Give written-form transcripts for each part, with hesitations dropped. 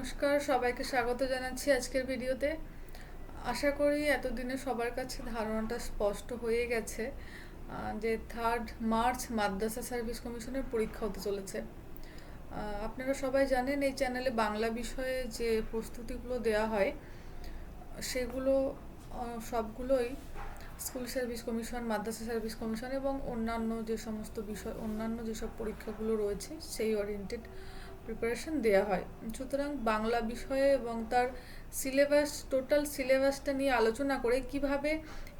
নমস্কার, সবাইকে স্বাগত জানাচ্ছি আজকের ভিডিওতে। আশা করি এতদিনে সবার কাছে ধারণাটা স্পষ্ট হয়ে গেছে যে 3 মার্চ মাদ্রাসা সার্ভিস কমিশনের পরীক্ষা হতে চলেছে। আপনারা সবাই জানেন এই চ্যানেলে বাংলা বিষয়ে যে প্রস্তুতিগুলো দেওয়া হয় সেগুলো সবগুলোই স্কুল সার্ভিস কমিশন, মাদ্রাসা সার্ভিস কমিশন এবং অন্যান্য যে সমস্ত বিষয়, অন্যান্য যেসব পরীক্ষাগুলো রয়েছে সেই ওরিয়েন্টেড প্রিপারেশন দেওয়া হয়। সুতরাং বাংলা বিষয়ে এবং তার সিলেবাস, টোটাল সিলেবাসটা নিয়ে আলোচনা করে কিভাবে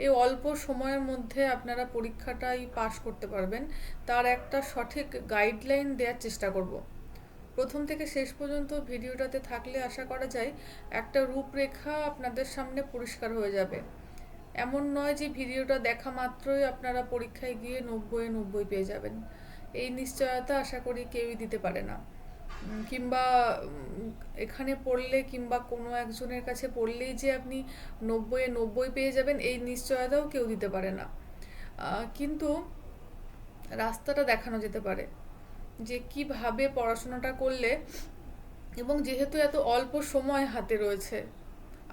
এই অল্প সময়ের মধ্যে আপনারা পরীক্ষাটাই পাস করতে পারবেন তার একটা সঠিক গাইডলাইন দেওয়ার চেষ্টা করব। প্রথম থেকে শেষ পর্যন্ত ভিডিওটাতে থাকলে আশা করা যায় একটা রূপরেখা আপনাদের সামনে পরিষ্কার হয়ে যাবে। এমন নয় যে ভিডিওটা দেখা মাত্রই আপনারা পরীক্ষায় গিয়ে 90 পেয়ে যাবেন। এই নিশ্চয়তা আশা করি কেউই দিতে পারে না। কিংবা এখানে পড়লে কিংবা কোনো একজনের কাছে পড়লেই যে আপনি 90 পেয়ে যাবেন এই নিশ্চয়তাও কেউ দিতে পারে না। কিন্তু রাস্তাটা দেখানো যেতে পারে যে কিভাবে পড়াশোনাটা করলে, এবং যেহেতু এত অল্প সময় হাতে রয়েছে,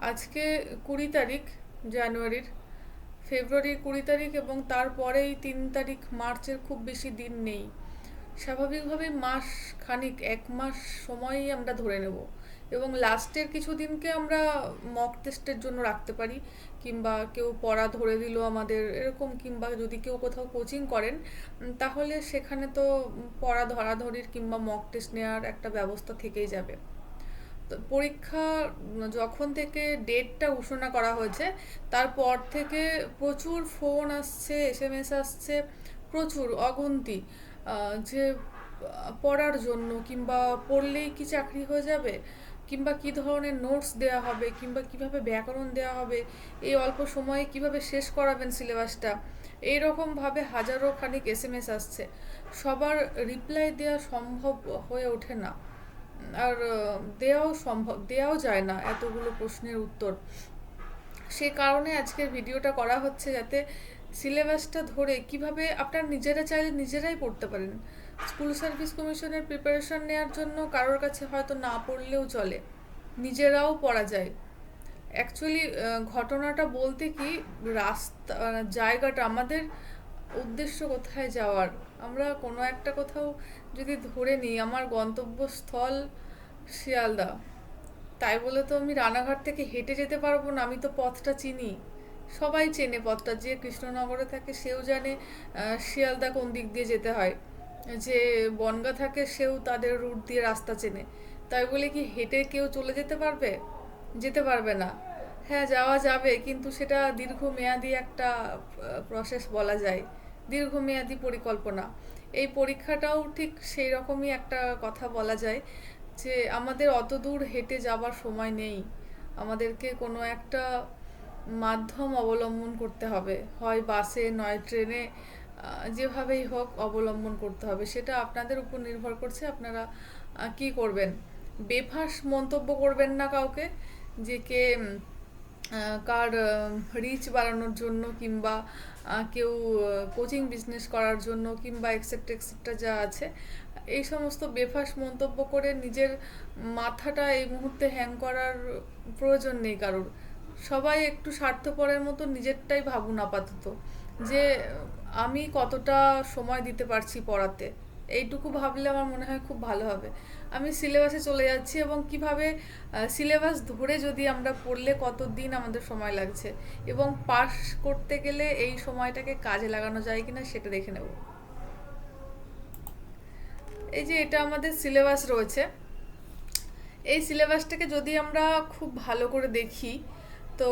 আজকে 20 তারিখ জানুয়ারির, ফেব্রুয়ারির 20 তারিখ এবং তারপরেই 3 তারিখ মার্চের খুব বেশি দিন নেই। স্বাভাবিকভাবে মাস খানিক, 1 মাস সময়ই আমরা ধরে নেব এবং লাস্টের কিছু দিনকে আমরা মক টেস্টের জন্য রাখতে পারি, কিংবা কেউ পড়া ধরে দিল আমাদের এরকম, কিংবা যদি কেউ কোথাও কোচিং করেন তাহলে সেখানে তো পড়া ধরাধরির কিংবা মক টেস্ট নেওয়ার একটা ব্যবস্থা থেকেই যাবে। তো পরীক্ষা যখন থেকে ডেটটা ঘোষণা করা হয়েছে তারপর থেকে প্রচুর ফোন আসছে, SMS আসছে, প্রচুর অগুন্তি, যে পড়ার জন্য, কিংবা পড়লেই কি চাকরি হয়ে যাবে, কিংবা কি ধরনের নোটস দেওয়া হবে, কিংবা কিভাবে ব্যাকরণ দেওয়া হবে, এই অল্প সময়ে কিভাবে শেষ করাবেন সিলেবাসটা, এইরকমভাবে হাজারো খানিক SMS আসছে। সবার রিপ্লাই দেওয়া সম্ভব হয়ে ওঠে না, আর দেওয়াও যায় না এতগুলো প্রশ্নের উত্তর। সে কারণে আজকের ভিডিওটা করা হচ্ছে যাতে সিলেবাসটা ধরে কিভাবে আপনারা নিজেরা চাইলে নিজেরাই পড়তে পারেন। স্কুল সার্ভিস কমিশনের প্রিপারেশন নেওয়ার জন্য কারোর কাছে হয়তো না পড়লেও চলে, নিজেরাও পড়া যায়। অ্যাকচুয়ালি ঘটনাটা বলতে কি, রাস্তা, জায়গাটা, আমাদের উদ্দেশ্য কোথায় যাওয়ার, আমরা কোনো একটা কোথাও যদি ধরে নিই, আমার গন্তব্যস্থল শিয়ালদা, তাই বলে তো আমি রানাঘাট থেকে হেঁটে যেতে পারবো না। আমি তো পথটা চিনি, সবাই চেনে পথটা, যে কৃষ্ণনগরে থাকে সেও জানে শিয়ালদা কোন দিক দিয়ে যেতে হয়, যে বনগা থাকে সেও তাদের রুট দিয়ে রাস্তা চেনে। তাই বলে কি হেঁটে কেউ চলে যেতে পারবে? যেতে পারবে না। হ্যাঁ, যাওয়া যাবে, কিন্তু সেটা দীর্ঘমেয়াদী একটা প্রসেস বলা যায়, দীর্ঘমেয়াদী পরিকল্পনা। এই পরীক্ষাটাও ঠিক সেই রকমই একটা কথা বলা যায়, যে আমাদের অত দূর হেঁটে যাবার সময় নেই, আমাদেরকে কোনো একটা মাধ্যম অবলম্বন করতে হবে, হয় বাসে নয় ট্রেনে, যেভাবেই হোক অবলম্বন করতে হবে। সেটা আপনাদের উপর নির্ভর করছে আপনারা কি করবেন। বেফাঁস মন্তব্য করবেন না কাউকে, যে কে কার রিচ বাড়ানোর জন্য, কিংবা কেউ কোচিং বিজনেস করার জন্য, কিংবা এক্সেট্রা এক্সেট্রা যা আছে, এই সমস্ত বেফাঁস মন্তব্য করে নিজের মাথাটা এই মুহূর্তে হ্যাং করার প্রয়োজন নেই কারোর। সবাই একটু স্বার্থপরের মতো নিজেরটাই ভাবুন আপাতত, যে আমি কতটা সময় দিতে পারছি পড়াতে, এইটুকু ভাবলে আমার মনে হয় খুব ভালো হবে। আমি সিলেবাসে চলে যাচ্ছি এবং কিভাবে সিলেবাস ধরে যদি আমরা পড়লে কত দিন আমাদের সময় লাগছে, এবং পাস করতে গেলে এই সময়টাকে কাজে লাগানো যায় কিনা সেটা দেখে নেব। এই যে এটা আমাদের সিলেবাস রয়েছে, এই সিলেবাসটাকে যদি আমরা খুব ভালো করে দেখি তো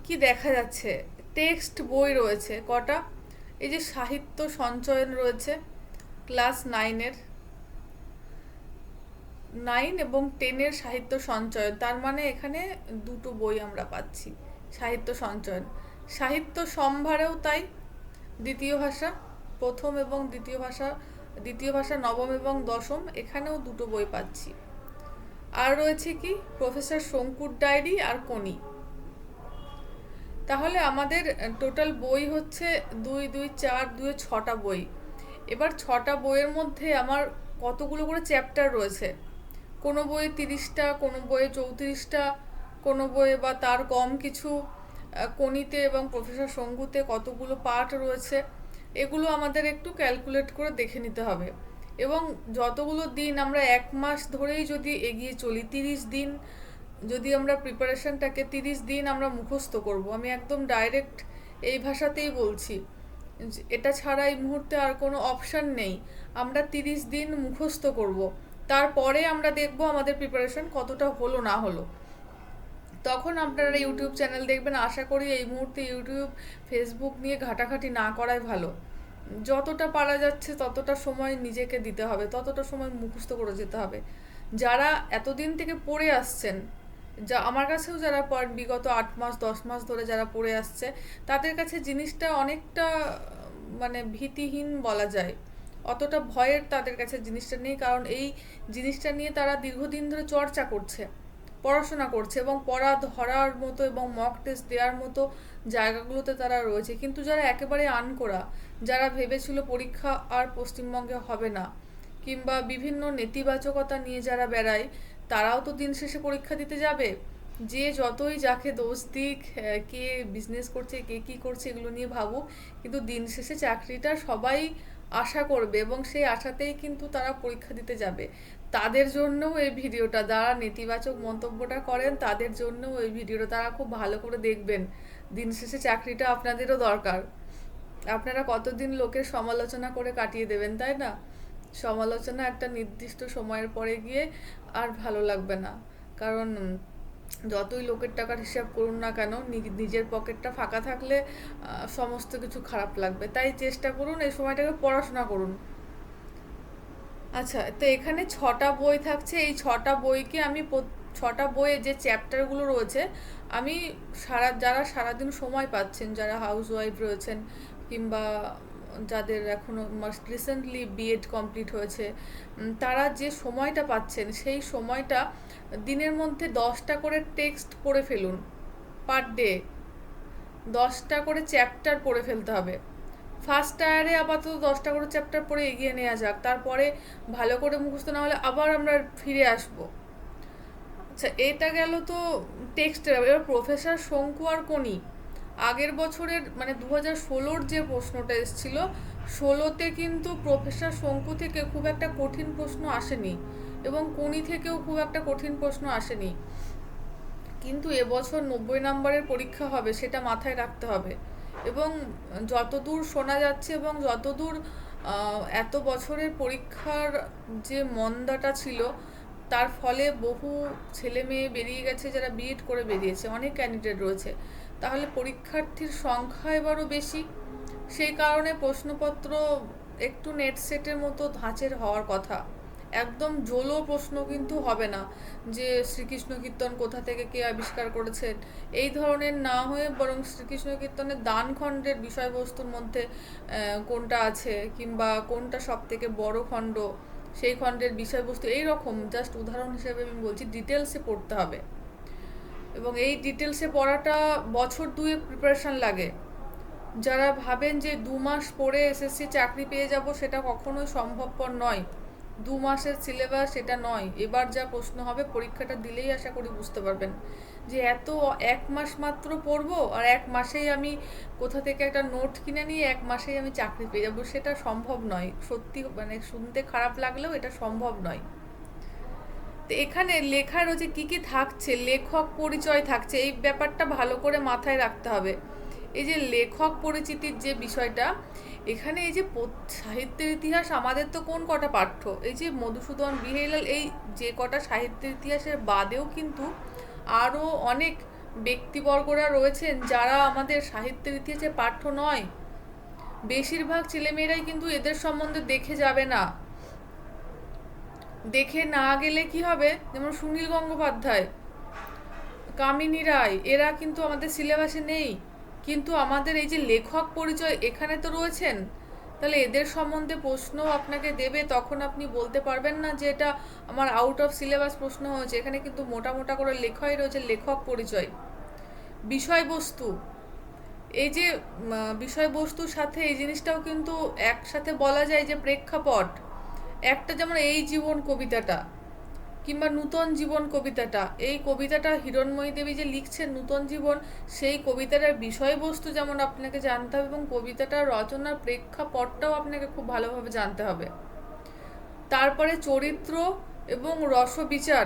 কি দেখা যাচ্ছে, টেক্সট বই রয়েছে কটা, এই যে সাহিত্য সঞ্চয়ন রয়েছে ক্লাস 9 এবং 10-এর সাহিত্য সঞ্চয়ন, তার মানে এখানে দুটো বই আমরা পাচ্ছি। সাহিত্য সঞ্চয়ন, সাহিত্য সম্ভারেও তাই, দ্বিতীয় ভাষা প্রথম এবং দ্বিতীয় ভাষা নবম এবং দশম, এখানেও দুটো বই পাচ্ছি। আর রয়েছে কি, প্রফেসর শঙ্কুর ডায়েরি আর কোনি। তাহলে আমাদের টোটাল বই হচ্ছে 2, 2, 4, 2, 6টা বই। এবার 6টা বইয়ের মধ্যে আমার কতগুলো করে চ্যাপ্টার রয়েছে, কোনো বইয়ে 30টা, কোনো বইয়ে 34টা, কোনো বইয়ে বা তার কম কিছু, কোনিতে এবং প্রফেসর শঙ্কুতে কতগুলো পার্ট রয়েছে, এগুলো আমাদের একটু ক্যালকুলেট করে দেখে নিতে হবে। এবং যতগুলো দিন আমরা 1 মাস ধরেই যদি এগিয়ে চলি, 30 দিন যদি আমরা প্রিপারেশনটাকে 30 দিন আমরা মুখস্থ করব, আমি একদম ডাইরেক্ট এই ভাষাতেই বলছি, এটা ছাড়া এই মুহূর্তে আর কোনো অপশান নেই। আমরা 30 দিন মুখস্থ করব, তারপরে আমরা দেখব আমাদের প্রিপারেশন কতটা হলো না হলো। তখন আপনারা ইউটিউব চ্যানেল দেখবেন। আশা করি এই মুহূর্তে ইউটিউব ফেসবুক নিয়ে ঘাটাঘাটি না করাই ভালো। যতটা পারা যাচ্ছে ততটা সময় নিজেকে দিতে হবে, ততটা সময় মুখস্থ করে যেতে হবে। যারা এতদিন থেকে পড়ে আসছেন, যা আমার কাছেও যারা বিগত 8 মাস 10 মাস ধরে যারা পড়ে আসছে, তাদের কাছে জিনিসটা অনেকটা মানে ভীতিহীন বলা যায়। অতটা ভয়ের তাদের কাছে জিনিসটা নেই, কারণ এই জিনিসটা নিয়ে তারা দীর্ঘদিন ধরে চর্চা করছে, পড়াশোনা করছে এবং পড়া ধরার মতো এবং মক টেস্ট দেওয়ার মতো জায়গাগুলোতে তারা রয়েছে। কিন্তু যারা একেবারে আনকোড়া, যারা ভেবেছিল পরীক্ষা আর পশ্চিমবঙ্গে হবে না, কিংবা বিভিন্ন নেতিবাচকতা নিয়ে যারা বেড়ায়, তারাও তো দিন শেষে পরীক্ষা দিতে যাবে। যে যতই যাকে দোষ দিক, কে বিজনেস করছে, কে কী করছে, এগুলো নিয়ে ভাবুক, কিন্তু দিন শেষে চাকরিটা সবাই আশা করবে এবং সেই আশাতেই কিন্তু তারা পরীক্ষা দিতে যাবে। তাদের জন্যও এই ভিডিওটা, যারা নেতিবাচক মন্তব্যটা করেন তাদের জন্যও এই ভিডিওটা, তারা খুব ভালো করে দেখবেন। দিন শেষে চাকরিটা আপনাদেরও দরকার। আপনারা কতদিন লোকের সমালোচনা করে কাটিয়ে দেবেন, তাই না? সমালোচনা একটা নির্দিষ্ট সময়ের পরে গিয়ে আর ভালো লাগবে না। কারণ যতই লোকের টাকার হিসাব করুন না কেন, নিজের পকেটটা ফাঁকা থাকলে সমস্ত কিছু খারাপ লাগবে। তাই চেষ্টা করুন এই সময়টাকে পড়াশোনা করুন। আচ্ছা, তো এখানে 6টা বই থাকছে। এই 6টা বইকে আমি 6টা বইয়ে যে চ্যাপ্টারগুলো রয়েছে, আমি যারা সারাদিন সময় পাচ্ছেন, যারা হাউস ওয়াইফ রয়েছেন, কিংবা যাদের এখনও রিসেন্টলি বিএড কমপ্লিট হয়েছে, তারা যে সময়টা পাচ্ছেন সেই সময়টা দিনের মধ্যে 10টা করে টেক্সট পড়ে ফেলুন। পার ডে 10টা করে চ্যাপ্টার পড়ে ফেলতে হবে। ফার্স্ট টায়ারে আপাতত 10টা করে চ্যাপ্টার পড়ে এগিয়ে নেওয়া যাক, তারপরে ভালো করে মুখস্থ না হলে আবার আমরা ফিরে আসব। আচ্ছা, এটা গেল তো টেক্সটের। এবার প্রফেসর শঙ্কু আর কোনি, আগের বছরের মানে 2016-র যে প্রশ্নটা এসেছিল, 16তে কিন্তু প্রফেসর শঙ্কু থেকে খুব একটা কঠিন প্রশ্ন আসেনি এবং কোনি থেকেও খুব একটা কঠিন প্রশ্ন আসেনি। কিন্তু এবছর 90 নম্বরের পরীক্ষা হবে, সেটা মাথায় রাখতে হবে। এবং যতদূর শোনা যাচ্ছে এবং যতদূর এত বছরের পরীক্ষার যে মন্দাটা ছিল, তার ফলে বহু ছেলে মেয়ে বেরিয়ে গেছে যারা বিএড করে বেরিয়েছে, অনেক ক্যান্ডিডেট রয়েছে। তাহলে পরীক্ষার্থীর সংখ্যা এবারও বেশি। সেই কারণে প্রশ্নপত্র একটু নেট সেটের মতো ধাঁচের হওয়ার কথা। একদম জোলো প্রশ্ন কিন্তু হবে না, যে শ্রীকৃষ্ণ কীর্তন কোথা থেকে কে আবিষ্কার করেছেন, এই ধরনের না হয়ে বরং শ্রীকৃষ্ণ কীর্তনের দান খণ্ডের বিষয়বস্তুর মধ্যে কোনটা আছে, কিংবা কোনটা সব থেকে বড় খণ্ড, সেই খণ্ডের বিষয়বস্তু, এই রকম জাস্ট উদাহরণ হিসেবে আমি বলছি, ডিটেলসে পড়তে হবে। এবং এই ডিটেলসে পড়াটা বছর দুয়েক প্রিপারেশন লাগে। যারা ভাবেন যে 2 মাস পড়ে এসএসসি চাকরি পেয়ে যাব, সেটা কখনোই সম্ভবপর নয়। 2 মাসের সিলেবাস সেটা নয়। এবার যা প্রশ্ন হবে, পরীক্ষাটা দিলেই আশা করি বুঝতে পারবেন যে এত 1 মাস মাত্র পড়বো আর 1 মাসেই আমি কোথা থেকে একটা নোট কিনে নিয়ে 1 মাসেই আমি চাকরি পেয়ে যাবো, সেটা সম্ভব নয়। সত্যি মানে শুনতে খারাপ লাগলেও এটা সম্ভব নয়। তো এখানে লেখা রয়েছে কী কী থাকছে, লেখক পরিচয় থাকছে, এই ব্যাপারটা ভালো করে মাথায় রাখতে হবে। এই যে লেখক পরিচিতির যে বিষয়টা, এখানে এই যে সাহিত্যের ইতিহাস, আমাদের তো কোন কটা পাঠ্য, এই যে মধুসূদন বিহারীলাল, এই যে কটা সাহিত্যের ইতিহাসের বাদেও কিন্তু আরও অনেক ব্যক্তিবর্গরা রয়েছেন যারা আমাদের সাহিত্যের ইতিহাসে পাঠ্য নয়। বেশিরভাগ ছেলেমেয়েরাই কিন্তু এদের সম্বন্ধে দেখে যাবে না। দেখে না গেলে কি হবে, যেমন সুনীল গঙ্গোপাধ্যায়, কামিনী রায়, এরা কিন্তু আমাদের সিলেবাসে নেই, কিন্তু আমাদের এই যে লেখক পরিচয় এখানে তো রয়েছেন। তাহলে এদের সম্বন্ধে প্রশ্ন আপনাকে দেবে, তখন আপনি বলতে পারবেন না যে এটা আমার আউট অফ সিলেবাস প্রশ্ন হয়েছে। এখানে কিন্তু মোটা মোটা করে লেখাই রয়েছে লেখক পরিচয়। বিষয়বস্তু, এই যে বিষয়বস্তুর সাথে এই জিনিসটাও কিন্তু একসাথে বলা যায় যে প্রেক্ষাপট। একটা যেমন এই জীবন কবিতাটা, কিংবা নূতন জীবন কবিতাটা, এই কবিতাটা হিরণময়ী দেবী যে লিখছেন নূতন জীবন, সেই কবিতাটার বিষয়বস্তু যেমন আপনাকে জানতে হবে এবং কবিতাটার রচনার প্রেক্ষাপটটাও আপনাকে খুব ভালোভাবে জানতে হবে। তারপরে চরিত্র এবং রসবিচার,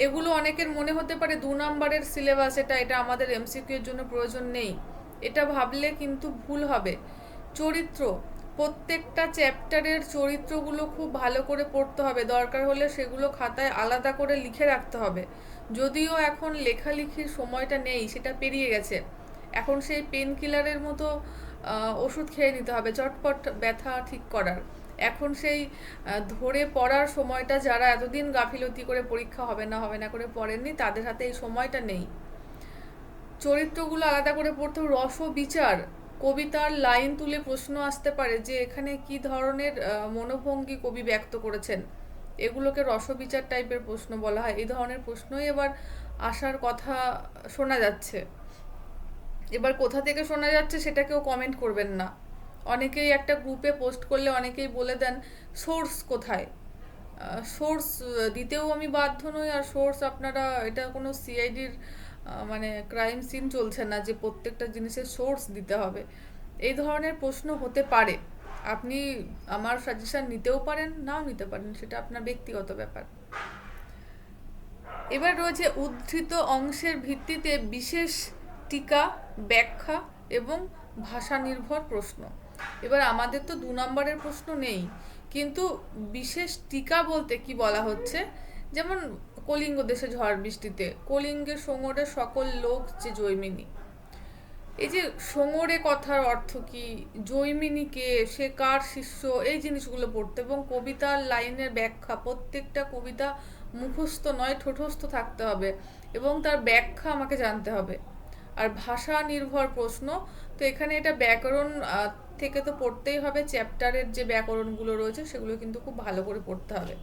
এগুলো অনেকের মনে হতে পারে 2 নম্বরের সিলেবাস, এটা আমাদের এমসিকিউ এর জন্য প্রয়োজন নেই। এটা ভাবলে কিন্তু ভুল হবে। চরিত্র, প্রত্যেকটা চ্যাপ্টারের চরিত্রগুলো খুব ভালো করে পড়তে হবে, দরকার হলে সেগুলো খাতায় আলাদা করে লিখে রাখতে হবে। যদিও এখন লেখালেখির সময়টা নেই, সেটা পেরিয়ে গেছে। এখন সেই পেন কিলারের মতো ওষুধ খেয়ে নিতে হবে চটপট ব্যথা ঠিক করার। এখন সেই ধরে পড়ার সময়টা, যারা এতদিন গাফিলতি করে পরীক্ষা হবে না করে পড়েননি, তাদের হাতে এই সময়টা নেই। চরিত্রগুলো আলাদা করে পড়তে হবে। রসবিচার, কবিতার লাইন তুলে প্রশ্ন আসতে পারে যে এখানে কি ধরনের মনোভঙ্গি কবি ব্যক্ত করেছেন, এগুলোকে রসবিচার টাইপের প্রশ্ন বলা হয়। এই ধরনের প্রশ্নই এবার আসার কথা শোনা যাচ্ছে। এবার কোথা থেকে শোনা যাচ্ছে সেটা কেউ কমেন্ট করবেন না। অনেকেই একটা গ্রুপে পোস্ট করলে অনেকেই বলে দেন সোর্স কোথায়। সোর্স দিতেও আমি বাধ্য নই, আর সোর্স আপনারা, এটা কোনো সিআইডির মানে ক্রাইম সিন চলছে না যে প্রত্যেকটা জিনিসের সোর্স দিতে হবে। এই ধরনের প্রশ্ন হতে পারে, আপনি আমার সাজেশন নিতেও পারেন, নাও নিতে পারেন, সেটা আপনার ব্যক্তিগত ব্যাপার। এবার রয়েছে উদ্ধৃত অংশের ভিত্তিতে বিশেষ টিকা, ব্যাখ্যা এবং ভাষা নির্ভর প্রশ্ন। এবার আমাদের তো 2 নম্বরের প্রশ্ন নেই, কিন্তু বিশেষ টিকা বলতে কি বলা হচ্ছে, যেমন কলিঙ্গ দেশে ঝড় বৃষ্টিতে কলিঙ্গের সোঙরে সকল লোক যে জৈমিনী, এই যে সোঙরে কথার অর্থ কি, জৈমিনী কে, সে কার শিষ্য, এই জিনিসগুলো পড়তে, এবং কবিতার লাইনের ব্যাখ্যা, প্রত্যেকটা কবিতা মুখস্থ নয় ঠোঁটস্থ থাকতে হবে এবং তার ব্যাখ্যা আমাকে জানতে হবে। আর ভাষা নির্ভর প্রশ্ন, তো এখানে এটা ব্যাকরণ থেকে তো পড়তেই হবে, চ্যাপ্টারের যে ব্যাকরণগুলো রয়েছে সেগুলো কিন্তু খুব ভালো করে পড়তে হবে।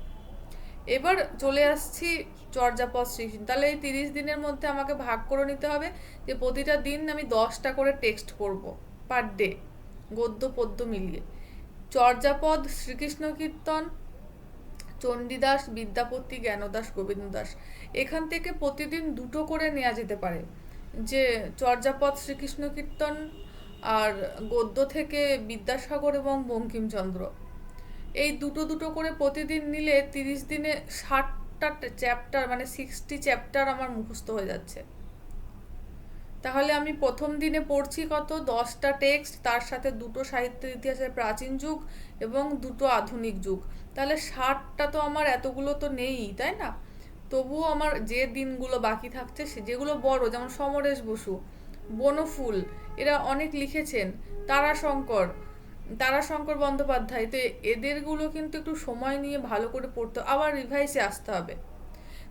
এবার চলে আসছি চর্যাপদ সৃষ্টি। তাহলে এই 30 দিনের মধ্যে আমাকে ভাগ করে নিতে হবে যে প্রতিটা দিন আমি 10টা করে টেক্সট পড়ব পার ডে, গদ্য পদ্য মিলিয়ে। চর্যাপদ, শ্রীকৃষ্ণ কীর্তন, চণ্ডীদাস, বিদ্যাপতি, জ্ঞানদাস, গোবিন্দদাস, এখান থেকে প্রতিদিন 2টো করে নেওয়া যেতে পারে। যে চর্যাপদ শ্রীকৃষ্ণ কীর্তন, আর গদ্য থেকে বিদ্যাসাগর এবং বঙ্কিমচন্দ্র, এই দুটো দুটো করে প্রতিদিন নিলে 30 দিনে 60টা চ্যাপ্টার, মানে 60 চ্যাপ্টার আমার মুখস্থ হয়ে যাচ্ছে। তাহলে আমি প্রথম দিনে পড়ছি কত, 10টা টেক্সট, তার সাথে 2টো সাহিত্যের ইতিহাসের প্রাচীন যুগ এবং 2টো আধুনিক যুগ। তাহলে 60টা তো আমার এতগুলো তো নেই, তাই না? তবুও আমার যে দিনগুলো বাকি থাকছে, সে যেগুলো বড়, যেমন সমরেশ বসু, বনফুল, এরা অনেক লিখেছেন, তারাশঙ্কর বন্দ্যোপাধ্যায়, তো এদেরগুলো কিন্তু একটু সময় নিয়ে ভালো করে পড়তে, আবার রিভাইসে আসতে হবে।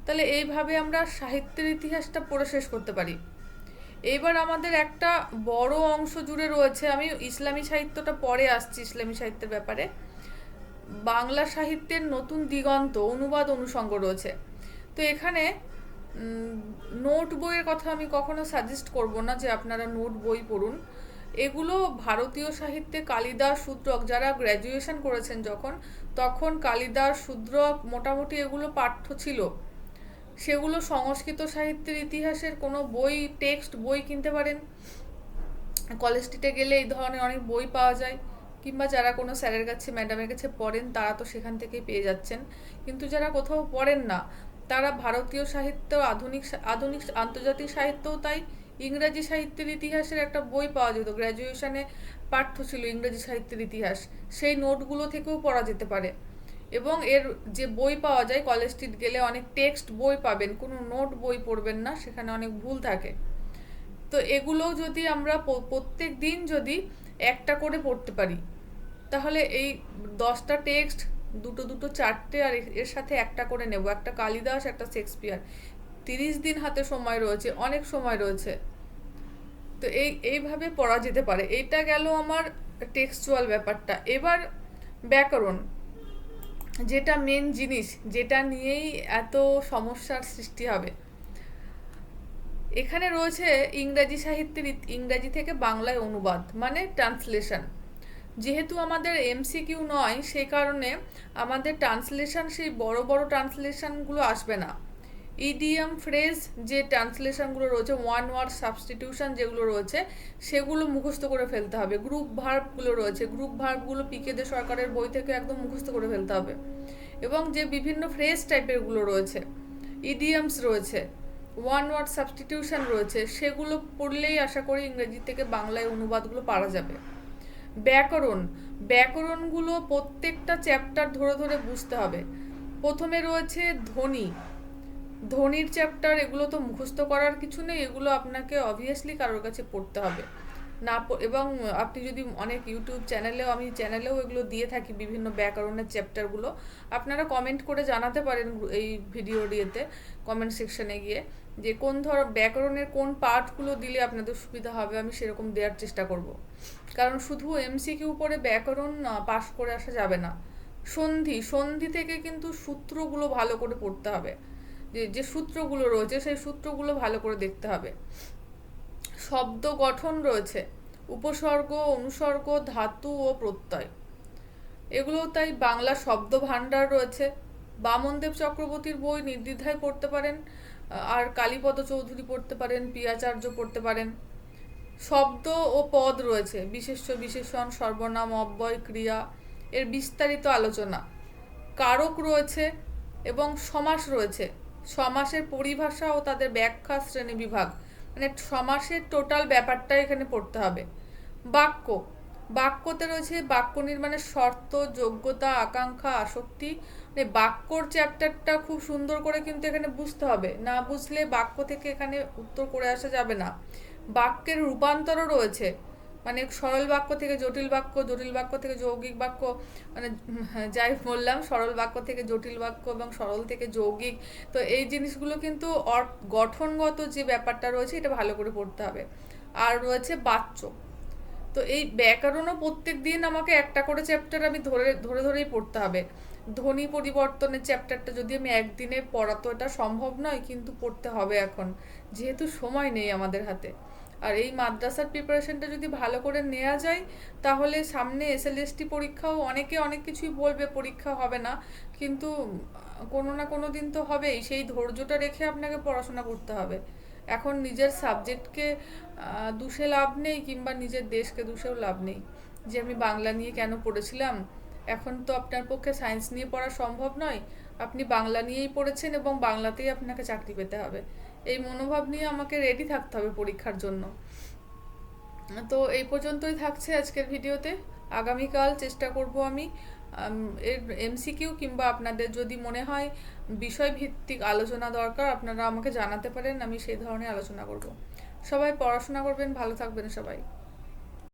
তাহলে এইভাবে আমরা সাহিত্যের ইতিহাসটা পড়ে শেষ করতে পারি। এইবার আমাদের একটা বড় অংশ জুড়ে রয়েছে, আমি ইসলামী সাহিত্যটা পরে আসছি, ইসলামী সাহিত্যের ব্যাপারে। বাংলা সাহিত্যের নতুন দিগন্ত, অনুবাদ অনুষঙ্গ রয়েছে। তো এখানে নোট বইয়ের কথা আমি কখনো সাজেস্ট করব না যে আপনারা নোট বই পড়ুন। এগুলো ভারতীয় সাহিত্যে কালিদাস, শূদ্রক, যারা গ্র্যাজুয়েশন করেছেন তখন কালিদাস, শূদ্রক, মোটামুটি এগুলো পাঠ্য ছিল। সেগুলো সংস্কৃত সাহিত্যের ইতিহাসের কোনো বই, টেক্সট বই কিনতে পারেন, কলেজ স্ট্রিটে গেলে এই ধরনের অনেক বই পাওয়া যায়, কিংবা যারা কোনো স্যারের কাছে, ম্যাডামের কাছে পড়েন, তারা তো সেখান থেকেই পেয়ে যাচ্ছেন। কিন্তু যারা কোথাও পড়েন না, তারা ভারতীয় সাহিত্য, আধুনিক আধুনিক আন্তর্জাতিক সাহিত্যও তাই, ইংরাজি সাহিত্যের ইতিহাসের একটা বই পাওয়া যেত, গ্র্যাজুয়েশনে পাঠ্য ছিল ইংরেজি সাহিত্যের ইতিহাস, সেই নোটগুলো থেকেও পড়া যেতে পারে। এবং এর যে বই পাওয়া যায়, কলেজ স্ট্রিট গেলে অনেক টেক্সট বই পাবেন, কোনো নোট বই পড়বেন না, সেখানে অনেক ভুল থাকে। তো এগুলোও যদি আমরা প্রত্যেক দিন যদি একটা করে পড়তে পারি, তাহলে এই 10টা টেক্সট, দুটো দুটো 4টে, আর এর সাথে একটা করে নেব, একটা কালিদাস, একটা শেক্সপিয়ার। 30 দিন হাতে সময় রয়েছে, অনেক সময় রয়েছে। তো এইভাবে পড়া যেতে পারে। এইটা গেল আমার টেক্সচুয়াল ব্যাপারটা। এবার ব্যাকরণ, যেটা মেন জিনিস, যেটা নিয়েই এত সমস্যার সৃষ্টি হবে। এখানে রয়েছে ইংরাজি সাহিত্যের, ইংরাজি থেকে বাংলায় অনুবাদ, মানে ট্রান্সলেশন। যেহেতু আমাদের এমসিকিউ নয়, সেই কারণে আমাদের ট্রান্সলেশন সেই বড় বড় ট্রান্সলেশনগুলো আসবে না। ইডিএম ফ্রেজ যে ট্রান্সলেশনগুলো রয়েছে, ওয়ান ওয়ার্ড সাবস্টিটিউশন যেগুলো রয়েছে, সেগুলো মুখস্থ করে ফেলতে হবে। গ্রুপ ভার্বগুলো রয়েছে, গ্রুপ ভার্বগুলো পিকে দে সরকারের বই থেকে একদম মুখস্থ করে ফেলতে হবে। এবং যে বিভিন্ন ফ্রেজ টাইপেরগুলো রয়েছে, ইডিয়ামস রয়েছে, ওয়ান ওয়ার্ড সাবস্টিটিউশন রয়েছে, সেগুলো পড়লেই আশা করি ইংরেজি থেকে বাংলায় অনুবাদগুলো পারা যাবে। ব্যাকরণগুলো প্রত্যেকটা চ্যাপ্টার ধরে ধরে বুঝতে হবে। প্রথমে রয়েছে ধ্বনির চ্যাপ্টার, এগুলো তো মুখস্থ করার কিছু নেই, এগুলো আপনাকে অবভিয়াসলি কারোর কাছে পড়তে হবে না। এবং আপনি যদি অনেক ইউটিউব চ্যানেলেও এগুলো দিয়ে থাকি, বিভিন্ন ব্যাকরণের চ্যাপ্টারগুলো, আপনারা কমেন্ট করে জানাতে পারেন এই ভিডিও দিয়েতে, কমেন্ট সেকশনে গিয়ে, যে কোন ব্যাকরণের কোন পার্টগুলো দিলে আপনাদের সুবিধা হবে, আমি সেরকম দেওয়ার চেষ্টা করব। কারণ শুধু এমসিকিউ পড়ে ব্যাকরণ পাস করে আসা যাবে না। সন্ধি থেকে কিন্তু সূত্রগুলো ভালো করে পড়তে হবে, যে সূত্রগুলো রয়েছে সেই সূত্রগুলো ভালো করে দেখতে হবে। শব্দ গঠন রয়েছে, উপসর্গ, অনুসর্গ, ধাতু ও প্রত্যয়, এগুলো তাই বাংলা শব্দ ভাণ্ডার রয়েছে। বামনদেব চক্রবর্তীর বই নির্দ্বিধায় পড়তে পারেন, আর কালীপদ চৌধুরী পড়তে পারেন, পিয়াচার্য পড়তে পারেন। শব্দ ও পদ রয়েছে, বিশেষ্য, বিশেষণ, সর্বনাম, অব্যয়, ক্রিয়া, এর বিস্তারিত আলোচনা। কারক রয়েছে এবং সমাস রয়েছে, সমাসের পরিভাষা ও তাদের ব্যাখ্যা, শ্রেণীবিভাগ, মানে সমাসের টোটাল ব্যাপারটা এখানে পড়তে হবে। বাক্যতে রয়েছে বাক্য নির্মাণের শর্ত, যোগ্যতা, আকাঙ্ক্ষা, আসক্তি, মানে বাক্যর চ্যাপ্টারটা খুব সুন্দর করে কিন্তু এখানে বুঝতে হবে, না বুঝলে বাক্য থেকে এখানে উত্তর করে আসা যাবে না। বাক্যের রূপান্তরও রয়েছে, মানে সরল বাক্য থেকে জটিল বাক্য, জটিল বাক্য থেকে যৌগিক বাক্য, মানে যাই বললাম, সরল বাক্য থেকে জটিল বাক্য এবং সরল থেকে যৌগিক। তো এই জিনিসগুলো কিন্তু গঠনগত যে ব্যাপারটা রয়েছে এটা ভালো করে পড়তে হবে। আর রয়েছে বাচ্য। তো এই ব্যাকরণও প্রত্যেক দিন আমাকে একটা করে চ্যাপ্টার আমি ধরেই পড়তে হবে। ধ্বনি পরিবর্তনের চ্যাপ্টারটা যদি আমি একদিনে পড়া, তো এটা সম্ভব নয়, কিন্তু পড়তে হবে এখন, যেহেতু সময় নেই আমাদের হাতে। আর এই মাদ্রাসার প্রিপারেশনটা যদি ভালো করে নেওয়া যায়, তাহলে সামনে এসএলএসটি পরীক্ষাও, অনেকে অনেক কিছুই বলবে পরীক্ষা হবে না, কিন্তু কোনো না কোনো দিন তো হবেই। সেই ধৈর্যটা রেখে আপনাকে পড়াশোনা করতে হবে। এখন নিজের সাবজেক্টকে দুষে লাভ নেই, কিংবা নিজের দেশকে দুষেও লাভ নেই, যে আমি বাংলা নিয়ে কেন পড়েছিলাম। এখন তো আপনার পক্ষে সায়েন্স নিয়ে পড়া সম্ভব নয়, আপনি বাংলা নিয়েই পড়েছেন এবং বাংলাতেই আপনাকে চাকরি পেতে হবে। এই মনোভাব নিয়ে আমাকে রেডি থাকতে হবে পরীক্ষার জন্য। তো এই পর্যন্তই থাকছে আজকের ভিডিওতে। আগামীকাল চেষ্টা করব আমি এর এমসিকিউ, কিংবা আপনাদের যদি মনে হয় বিষয়ভিত্তিক আলোচনা দরকার, আপনারা আমাকে জানাতে পারেন, আমি সেই ধরনের আলোচনা করব। সবাই পড়াশোনা করবেন, ভালো থাকবেন সবাই।